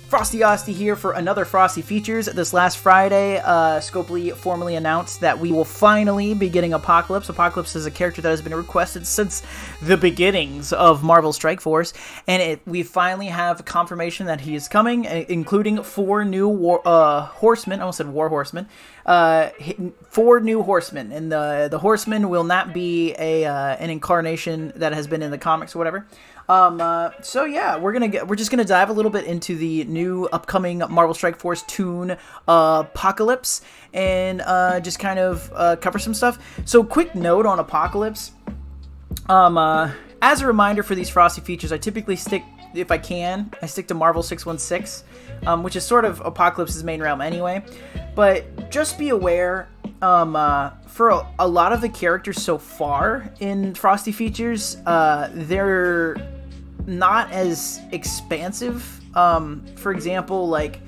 Frosty Osty here for another Frosty Features. This last Friday, Scopely formally announced that we will finally be getting Apocalypse. Apocalypse is a character that has been requested since the beginnings of Marvel Strike Force, and we finally have confirmation that he is coming, including 4 new horsemen. I almost said war horsemen. 4 new horsemen, and the horsemen will not be an incarnation that has been in the comics or whatever. So yeah, we're just gonna dive a little bit into the new upcoming Marvel Strike Force Toon Apocalypse, and just kind of cover some stuff. So quick note on Apocalypse. As a reminder for these Frosty Features, I typically stick, if I can, to Marvel 616, which is sort of Apocalypse's main realm anyway. But just be aware, for a lot of the characters so far in Frosty Features, they're not as expansive. For example, like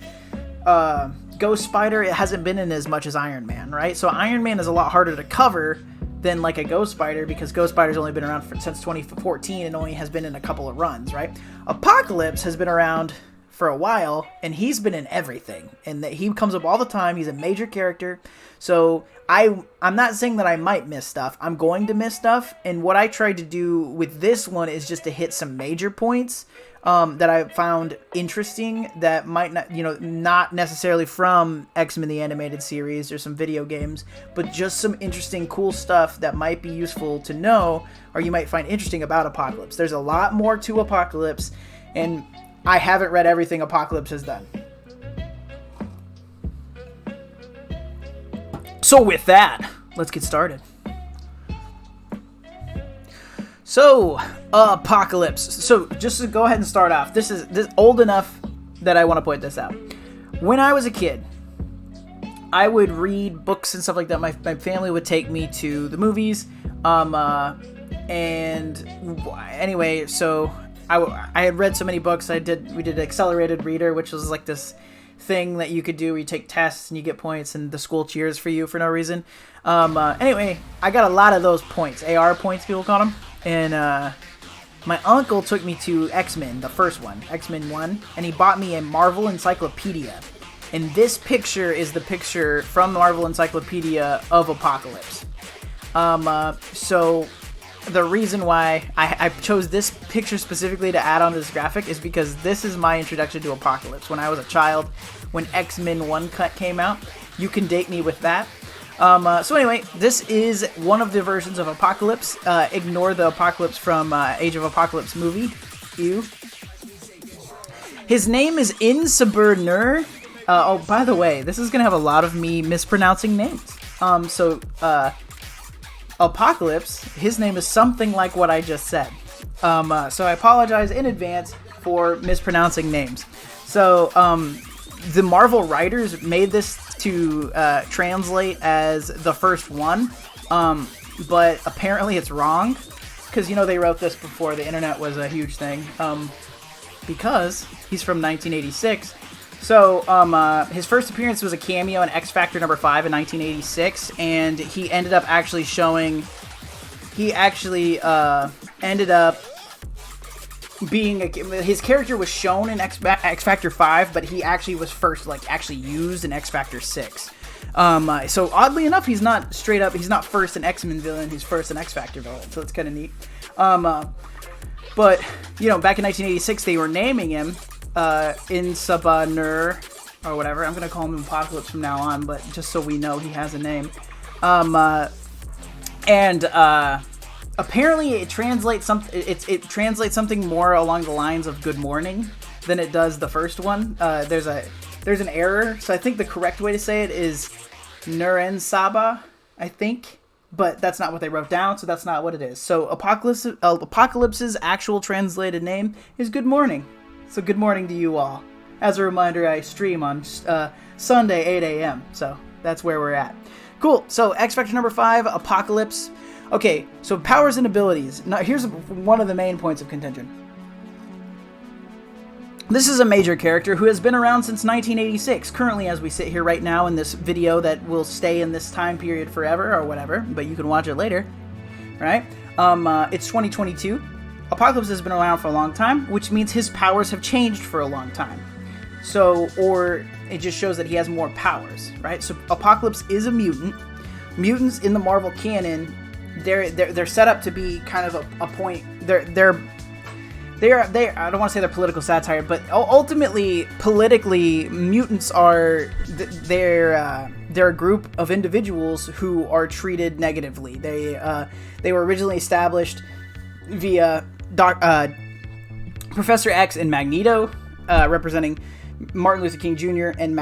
Ghost Spider, it hasn't been in as much as Iron Man, right? So Iron Man is a lot harder to cover than like a Ghost Spider, because Ghost Spider's only been around since 2014 and only has been in a couple of runs, right? Apocalypse has been around for a while, and he's been in everything, and that he comes up all the time. He's a major character, so I'm not saying that I might miss stuff. I'm going to miss stuff, and what I tried to do with this one is just to hit some major points that I found interesting, that might not, not necessarily from X-Men the Animated Series or some video games, but just some interesting, cool stuff that might be useful to know, or you might find interesting about Apocalypse. There's a lot more to Apocalypse, and I haven't read everything Apocalypse has done. So with that, let's get started. So, Apocalypse. So, just to go ahead and start off, this is old enough that I want to point this out. When I was a kid, I would read books and stuff like that. My family would take me to the movies. And anyway, so I had read so many books. We did accelerated reader, which was like this thing that you could do where you take tests and you get points and the school cheers for you for no reason. Anyway, I got a lot of those points, AR points people call them, and my uncle took me to X-Men, the first one, X-Men 1, and he bought me a Marvel Encyclopedia, and this picture is the picture from Marvel Encyclopedia of Apocalypse. So the reason why I chose this picture specifically to add on to this graphic is because this is my introduction to Apocalypse. When I was a child, when X-Men 1 cut came out, you can date me with that. So anyway, this is one of the versions of Apocalypse. Ignore the Apocalypse from Age of Apocalypse movie. Ew. His name is Insuburnur. Oh, by the way, this is going to have a lot of me mispronouncing names. Apocalypse, his name is something like what I just said. So I apologize in advance for mispronouncing names. So the Marvel writers made this to translate as the first one, but apparently it's wrong, because they wrote this before the internet was a huge thing, because he's from 1986. So, his first appearance was a cameo in X Factor number 5 in 1986, and he ended up actually ended up being his character was shown in X Factor 5, but he actually was first, actually used in X Factor 6. So oddly enough, he's not first an X-Men villain, he's first an X Factor villain, so it's kind of neat. But, back in 1986, they were naming him Insuburnur or whatever. I'm gonna call him Apocalypse from now on, but just so we know he has a name. Apparently it translates something more along the lines of good morning than it does the first one. There's an error, so I think the correct way to say it is Nuren Saba, I think. But that's not what they wrote down, so that's not what it is. So Apocalypse's actual translated name is Good Morning. So good morning to you all. As a reminder, I stream on Sunday, 8 a.m. So that's where we're at. Cool. So X Factor number 5, Apocalypse. Okay, so powers and abilities. Now here's one of the main points of contention. This is a major character who has been around since 1986. Currently, as we sit here right now in this video that will stay in this time period forever or whatever, but you can watch it later, right? It's 2022. Apocalypse has been around for a long time, which means his powers have changed for a long time. So, or it just shows that he has more powers, right? So Apocalypse is a mutant. Mutants in the Marvel canon, they're set up to be kind of a point. They are I don't want to say they're political satire, but ultimately politically, mutants are they're a group of individuals who are treated negatively. They were originally established via Professor X and Magneto, representing Martin Luther King Jr. and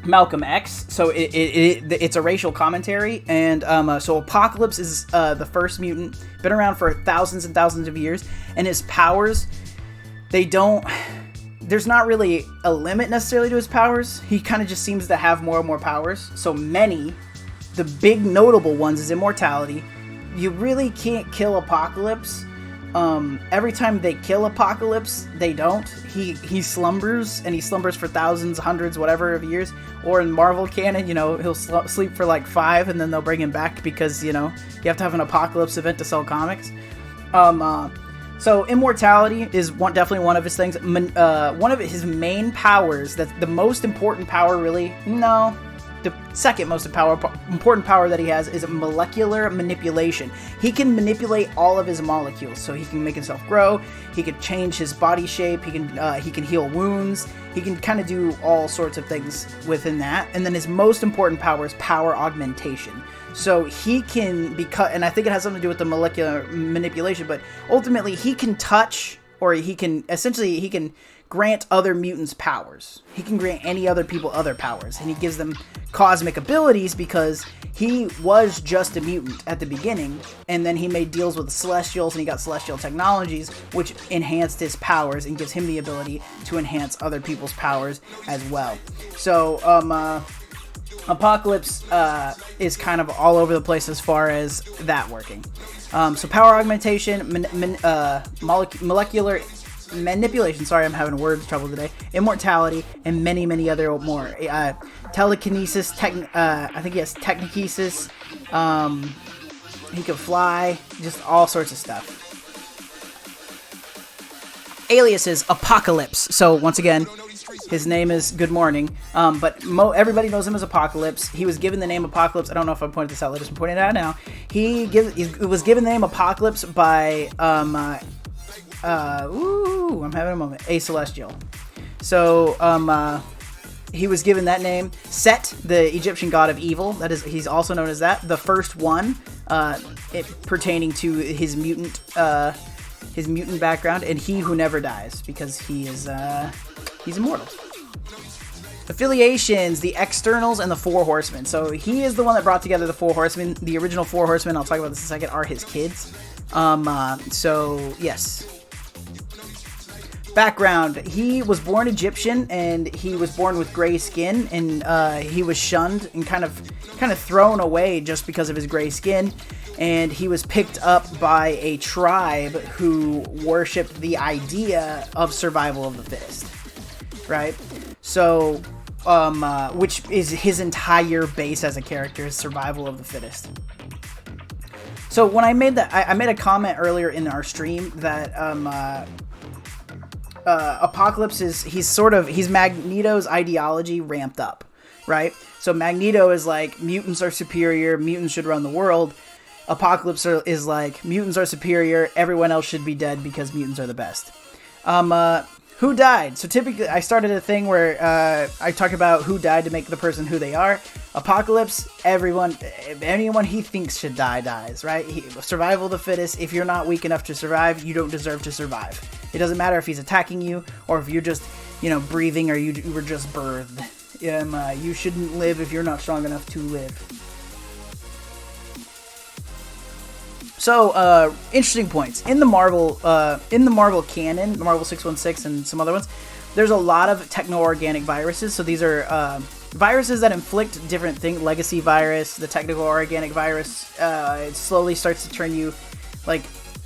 Malcolm X. So it's a racial commentary, and so Apocalypse is the first mutant, been around for thousands and thousands of years, and his powers, there's not really a limit necessarily to his powers. He kind of just seems to have more and more powers. So the big notable ones is immortality. You really can't kill Apocalypse. Every time they kill Apocalypse, they don't. He slumbers, and he slumbers for thousands, hundreds, whatever of years. Or in Marvel canon, he'll sleep for like 5, and then they'll bring him back because, you have to have an Apocalypse event to sell comics. So immortality is definitely one of his things. One of his main powers, that's the most important power, really. No. The second most important power that he has is molecular manipulation. He can manipulate all of his molecules, so he can make himself grow. He can change his body shape. He can heal wounds. He can kind of do all sorts of things within that. And then his most important power is power augmentation. So he can and I think it has something to do with the molecular manipulation, but ultimately he can touch, or he can grant other mutants powers. He can grant any other people other powers, and he gives them cosmic abilities because he was just a mutant at the beginning, and then he made deals with the Celestials, and he got Celestial technologies, which enhanced his powers and gives him the ability to enhance other people's powers as well. So, Apocalypse is kind of all over the place as far as that working. So power augmentation, molecular manipulation, sorry, I'm having words trouble today, immortality, and many, many other more. Telekinesis, I think he has technikinesis, he can fly, just all sorts of stuff. Aliases, Apocalypse. So once again, his name is Good Morning, but everybody knows him as Apocalypse. He was given the name Apocalypse. I don't know if I pointed this out later, so I'm pointing it out now. He was given the name Apocalypse by I'm having a moment. A Celestial. So, he was given that name. Set, the Egyptian god of evil. That is, he's also known as that. The first one, pertaining to his mutant background, and he who never dies, because he's immortal. Affiliations, the Externals, and the Four Horsemen. So he is the one that brought together the Four Horsemen. The original Four Horsemen, I'll talk about this in a second, are his kids. So, yes. Background, he was born Egyptian, and he was born with gray skin, and he was shunned and kind of thrown away just because of his gray skin, and he was picked up by a tribe who worshipped the idea of survival of the fittest, right? So, which is his entire base as a character, is survival of the fittest. So when I made that, I made a comment earlier in our stream that Apocalypse he's Magneto's ideology ramped up, right? So Magneto is like, mutants are superior, mutants should run the world. Apocalypse is like, mutants are superior, everyone else should be dead because mutants are the best. Who died? So typically, I started a thing where I talk about who died to make the person who they are. Apocalypse, anyone he thinks should die dies, right? Survival of the fittest. If you're not weak enough to survive, you don't deserve to survive. It doesn't matter if he's attacking you or if you're just, breathing, or you were just birthed. You shouldn't live if you're not strong enough to live. So, interesting points. In the Marvel canon, Marvel 616 and some other ones, there's a lot of techno-organic viruses. So these are viruses that inflict different things. Legacy virus, the techno-organic virus, it slowly starts to turn you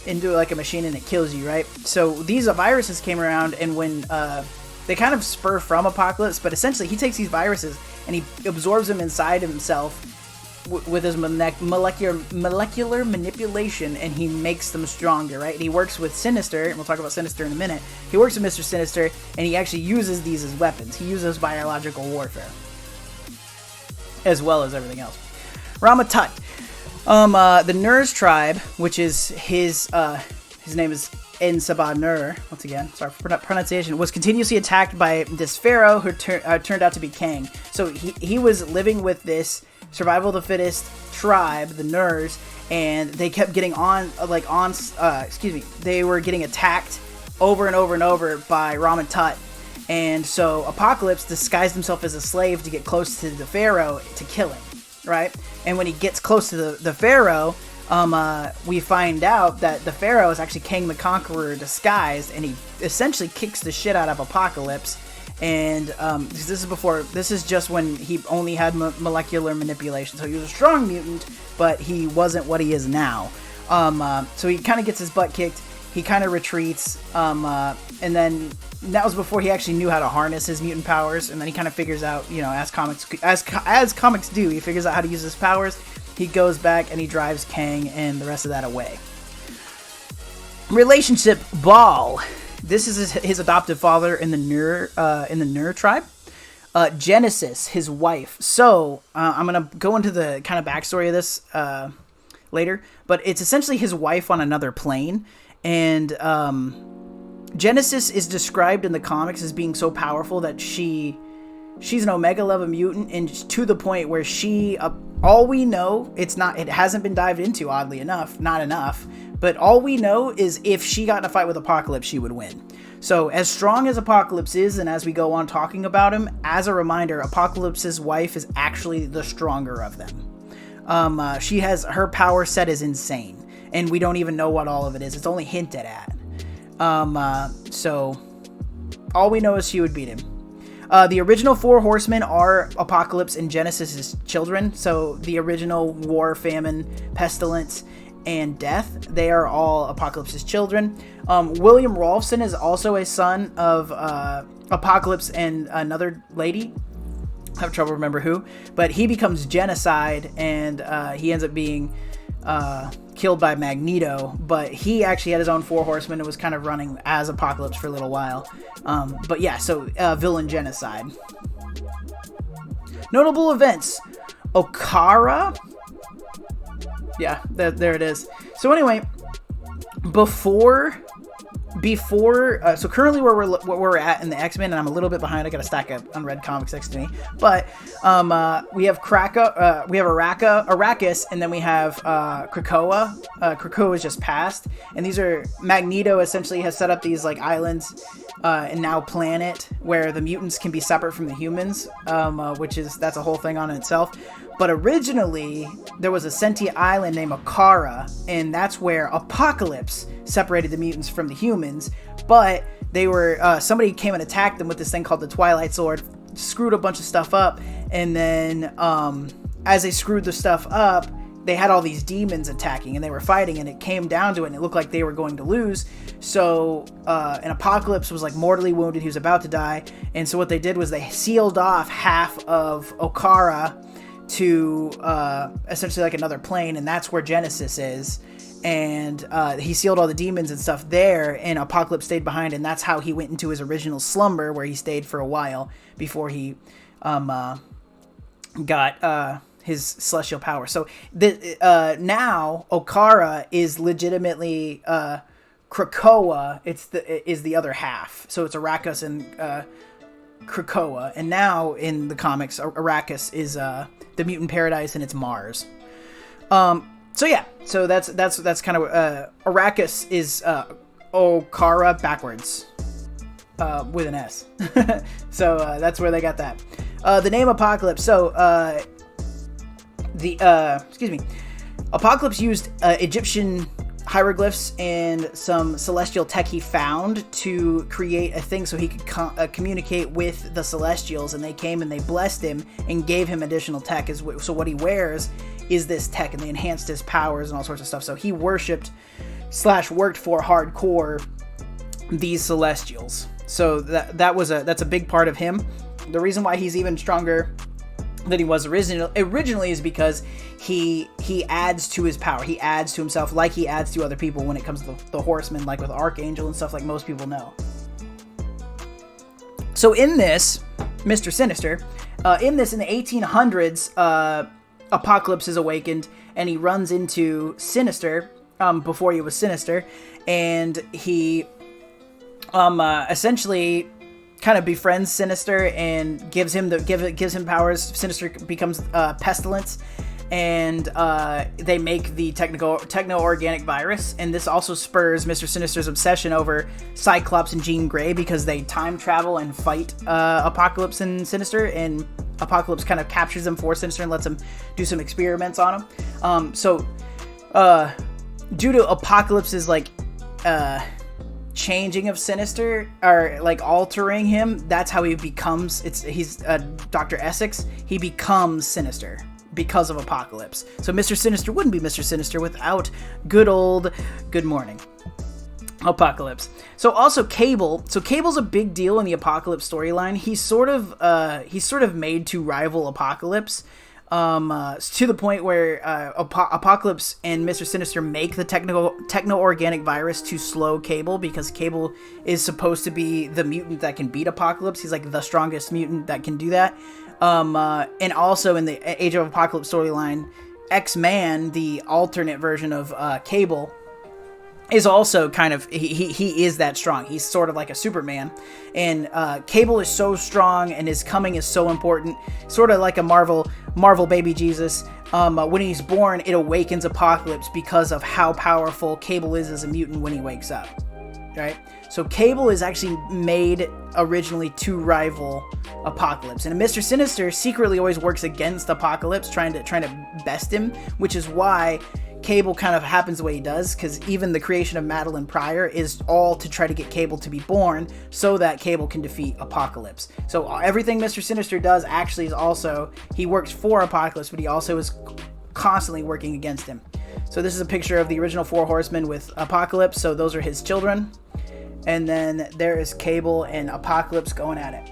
into a machine, and it kills you, right? So these viruses came around, and when they kind of spur from Apocalypse, but essentially he takes these viruses and he absorbs them inside himself, with his molecular manipulation, and he makes them stronger, right? And he works with Sinister, and we'll talk about Sinister in a minute. He works with Mr. Sinister, and he actually uses these as weapons. He uses biological warfare, as well as everything else. Ramatut. The Nur's tribe, which is his name is Ensaba Nur, once again, sorry for pronunciation, was continuously attacked by this pharaoh who turned out to be Kang. So he was living with this survival of the fittest tribe, the Nurs, and they kept getting they were getting attacked over and over and over by Ramatut. And so Apocalypse disguised himself as a slave to get close to the pharaoh to kill him, right? And when he gets close to the pharaoh, we find out that the pharaoh is actually Kang the Conqueror disguised, and he essentially kicks the shit out of Apocalypse. And this is just when he only had molecular manipulation, so he was a strong mutant, but he wasn't what he is now. So he kind of gets his butt kicked. He kind of retreats, and then that was before he actually knew how to harness his mutant powers. And then he kind of figures out, as comics do, he figures out how to use his powers. He goes back and he drives Kang and the rest of that away. Relationship Ball. This is his adoptive father in the Nur tribe. Genesis, his wife. So I'm gonna go into the kind of backstory of this later, but it's essentially his wife on another plane. And Genesis is described in the comics as being so powerful that she's an Omega level mutant, and to the point where all we know, it hasn't been dived into, oddly enough, not enough, but all we know is if she got in a fight with Apocalypse, she would win. So as strong as Apocalypse is, and as we go on talking about him, as a reminder, Apocalypse's wife is actually the stronger of them. She has, her power set is insane, and we don't even know what all of it is. It's only hinted at. So all we know is she would beat him. The original four horsemen are Apocalypse and Genesis' children. So the original war, famine, pestilence, and death, they are all Apocalypse's children. William Rolfson is also a son of Apocalypse and another lady. I have trouble remembering who, but he becomes Genocide, and he ends up being killed by Magneto. But he actually had his own four horsemen and was kind of running as Apocalypse for a little while. But yeah, so villain Genocide. Notable events: Okara. Yeah, there it is. So anyway, before so currently where we're at in the X-Men, and I'm a little bit behind. I got a stack of unread comics next to me, but we have Arrakis, and then we have Krakoa. Krakoa is just passed, and these are Magneto essentially has set up these like islands and now planet where the mutants can be separate from the humans, that's a whole thing on itself. But originally, there was a sentient island named Okara, and that's where Apocalypse separated the mutants from the humans. But they were somebody came and attacked them with this thing called the Twilight Sword, screwed a bunch of stuff up, and then as they screwed the stuff up, they had all these demons attacking, and they were fighting, and it came down to it, and it looked like they were going to lose. So an Apocalypse was like mortally wounded; he was about to die, and so what they did was they sealed off half of Okara to essentially like another plane, and that's where Genesis is, and he sealed all the demons and stuff there, and Apocalypse stayed behind, and that's how he went into his original slumber, where he stayed for a while before he got his celestial power. So now Okara is legitimately Krakoa. Is the other half, so it's Arrakis and Krakoa, and now in the comics, Arrakis is the mutant paradise, and it's Mars. So yeah, so that's kind of Arrakis is Okara backwards with an S. So that's where they got that. The name Apocalypse. So Apocalypse used Egyptian hieroglyphs and some celestial tech he found to create a thing so he could communicate with the Celestials, and they came and they blessed him and gave him additional tech. So what he wears is this tech, and they enhanced his powers and all sorts of stuff. So he worshipped / worked for hardcore these Celestials. So that's a big part of him. The reason why he's even stronger than he was originally is because he adds to his power. He adds to himself like he adds to other people when it comes to the Horsemen, like with Archangel and stuff, like most people know. So in this, Mr. Sinister, in the 1800s, Apocalypse is awakened, and he runs into Sinister, before he was Sinister, and he essentially kind of befriends Sinister and gives him powers. Sinister becomes Pestilence, and they make the techno-organic virus, and this also spurs Mr. Sinister's obsession over Cyclops and Jean Grey, because they time travel and fight Apocalypse and Sinister, and Apocalypse kind of captures them for Sinister and lets him do some experiments on them. So due to Apocalypse's like changing of Sinister, or like altering him, that's how he becomes, he's Dr. Essex, he becomes Sinister because of Apocalypse. So Mr. Sinister wouldn't be Mr. Sinister without good morning Apocalypse. So also Cable. So Cable's a big deal in the Apocalypse storyline. He's sort of made to rival Apocalypse, to the point where Apocalypse and Mr. Sinister make the techno-organic virus to slow Cable, because Cable is supposed to be the mutant that can beat Apocalypse. He's like the strongest mutant that can do that. And also in the Age of Apocalypse storyline, X-Man, the alternate version of Cable, is also kind of, he is that strong. He's sort of like a Superman, and Cable is so strong, and his coming is so important, sort of like a Marvel baby Jesus. When he's born, it awakens Apocalypse because of how powerful Cable is as a mutant when he wakes up, right? So Cable is actually made originally to rival Apocalypse, and Mr. Sinister secretly always works against Apocalypse, trying to best him, which is why Cable kind of happens the way he does, because even the creation of Madeline Pryor is all to try to get Cable to be born so that Cable can defeat Apocalypse. So everything Mr. Sinister does actually is also, he works for Apocalypse, but he also is constantly working against him. So this is a picture of the original Four Horsemen with Apocalypse, so those are his children. And then there is Cable and Apocalypse going at it.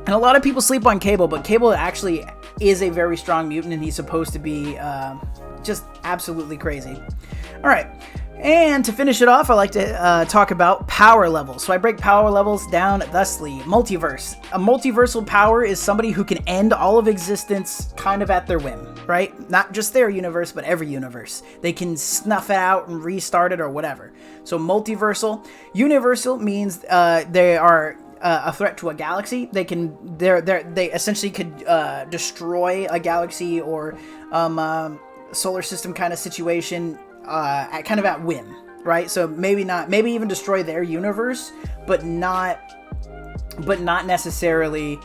And a lot of people sleep on Cable, but Cable actually is a very strong mutant, and he's supposed to be just absolutely crazy. All right, and to finish it off, I like to talk about power levels. So I break power levels down thusly. Multiverse. A multiversal power is somebody who can end all of existence kind of at their whim, right? Not just their universe, but every universe. They can snuff it out and restart it or whatever. So multiversal. Universal means they are a threat to a galaxy. They essentially could destroy a galaxy or solar system kind of situation at whim, right? So maybe even destroy their universe, but not necessarily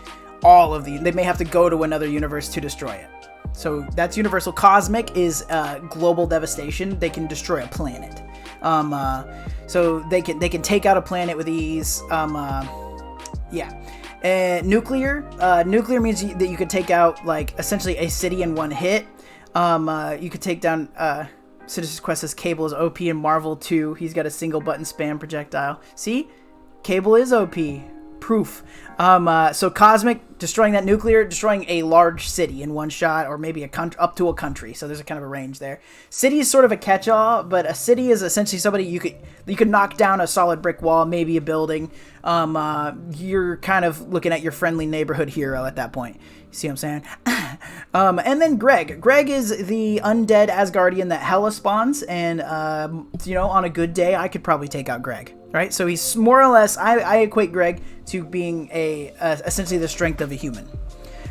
all of they may have to go to another universe to destroy it. So that's universal. Cosmic is global devastation. They can destroy a planet. So they can take out a planet with ease. Nuclear means that you could take out like essentially a city in one hit. You could take down Sinister's Quest says Cable is OP in Marvel 2. He's got a single button spam projectile. See? Cable is OP. Proof. So Cosmic, destroying that nuclear, destroying a large city in one shot, or maybe up to a country. So there's a kind of a range there. City is sort of a catch-all, but a city is essentially somebody you could knock down a solid brick wall, maybe a building. You're kind of looking at your friendly neighborhood hero at that point. You see what I'm saying? And then Greg. Greg is the undead Asgardian that Hela spawns, and on a good day, I could probably take out Greg. Right, so he's more or less. I equate Greg to being essentially the strength of a human,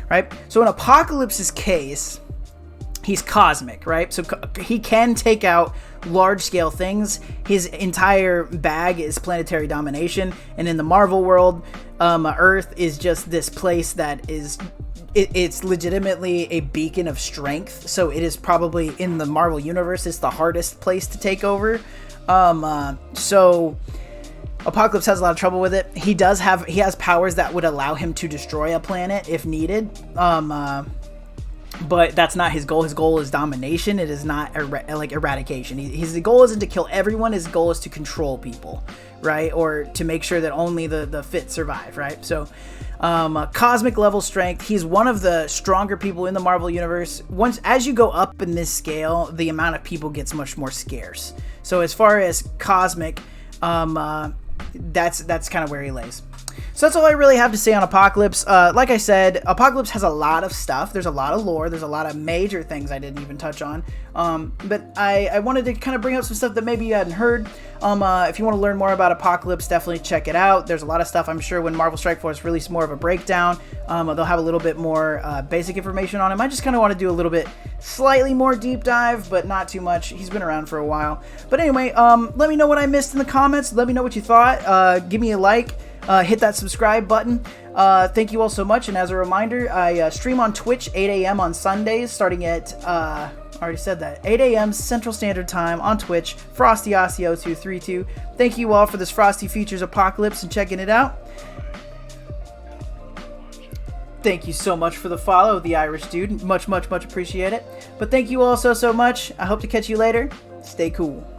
right? So in Apocalypse's case, he's cosmic, right? So he can take out large-scale things. His entire bag is planetary domination, and in the Marvel world, Earth is just this place that is. It's legitimately a beacon of strength. So it is probably in the Marvel universe. It's the hardest place to take over. So Apocalypse has a lot of trouble with it. He has powers that would allow him to destroy a planet if needed. But that's not his goal. His goal is domination. It is not eradication. His goal isn't to kill everyone. His goal is to control people, right? Or to make sure that only the fit survive, right? So cosmic level strength. He's one of the stronger people in the Marvel universe. As you go up in this scale, the amount of people gets much more scarce. So as far as cosmic, that's kind of where he lays. So that's all I really have to say on Apocalypse. Like I said, Apocalypse has a lot of stuff. There's a lot of lore. There's a lot of major things I didn't even touch on. But I wanted to kind of bring up some stuff that maybe you hadn't heard. If you want to learn more about Apocalypse, definitely check it out. There's a lot of stuff. I'm sure when Marvel Strike Force release more of a breakdown, they'll have a little bit more basic information on him. I just kind of want to do a little bit slightly more deep dive, but not too much. He's been around for a while. But anyway, let me know what I missed in the comments. Let me know what you thought. Give me a like. Hit that subscribe button. Thank you all so much. And as a reminder, I stream on Twitch 8 a.m. on Sundays, starting at, I already said that, 8 a.m. Central Standard Time on Twitch, Frosty Osseo 232. Thank you all for this Frosty Features Apocalypse and checking it out. Thank you so much for the follow, the Irish dude. Much, much, much appreciate it. But thank you all so much. I hope to catch you later. Stay cool.